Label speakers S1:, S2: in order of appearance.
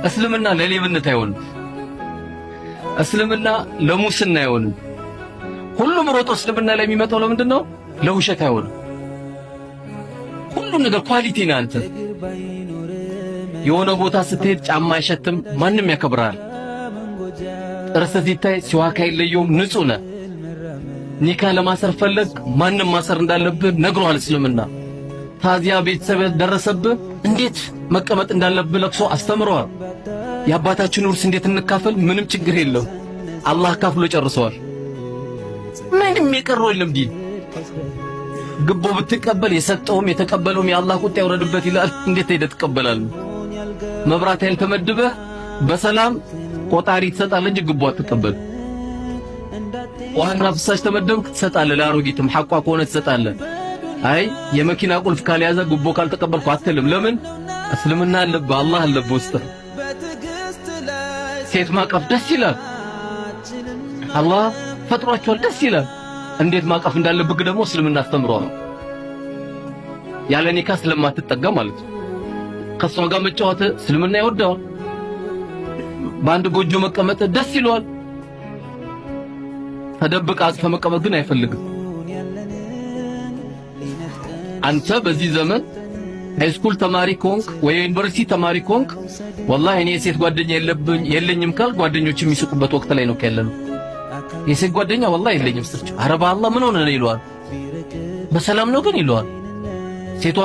S1: እስልምና ለሌብነት አይሆንም። እስልምና ለሙስና አይሆንም። ሁሉም ሮጦ እስልምና ላይ የሚመጣው ለምንድነው? ለውሸት አይሆንም። ሁሉም ነገር ኳሊቲ ነው። አንተ የሆነ ቦታ ስትሄድ ጫማ አይሸትም፣ ማንም ያከብራል። ጥርስህ ሲታይ ሲዋካ የለየውም፣ ንጹህ ነህ። ኒካ ለማሰር ፈለግ ማንም ማሰር እንዳለብህ ነግሯል እስልምና። ታዚያ ቤተሰብ ደረሰብህ እንዴት መቀመጥ እንዳለብህ ለቅሶ አስተምሯል። የአባታችን ውርስ እንዴት እንካፈል ምንም ችግር የለው፣ አላህ ካፍሎ ጨርሰዋል። ምንም የቀረው የለም ዲን። ግቦ ብትቀበል የሰጠውም የተቀበለውም የአላህ ቁጣ ይወረድበት ይላል። እንዴት ሄደህ ትቀበላለህ? መብራት ኃይል ተመድበህ በሰላም ቆጣሪ ትሰጣለህ እንጂ ግቦ አትቀበል። ዋና ፍሳሽ ተመደብክ ትሰጣለህ፣ ለአሮጊትም ሐቋ ከሆነ ትሰጣለህ። አይ የመኪና ቁልፍ ካልያዘ ግቦ ካልተቀበልኩ አትልም። ለምን? እስልምና አለብህ፣ አላህ አለብህ ውስጥ። ሴት ማቀፍ ደስ ይላል፣ አላህ ፈጥሯቸዋል፣ ደስ ይላል። እንዴት ማቀፍ እንዳለብህ ደግሞ እስልምና አስተምሯል። ያለ ኒካ ስለማትጠጋ ማለት ነው። ከሷ ጋር መጫወት እስልምና ይወደዋል። በአንድ ጎጆ መቀመጥ ደስ ይለዋል። ተደብቃ አቅፈ መቀመጥ ግን አይፈልግም። አንተ በዚህ ዘመን ሃይስኩል ተማሪ ኮንክ ወይ ዩኒቨርሲቲ ተማሪ ኮንክ ወላሂ እኔ የሴት ጓደኛ የለኝም ካል ጓደኞች የሚስቁበት ወቅት ላይ ነው ያለነው። የሴት ጓደኛ ወላሂ የለኝም ስትል ኧረ በአላህ ምን ሆነ ነው ይለዋል። በሰላም ነው ግን ይለዋል ሴቷ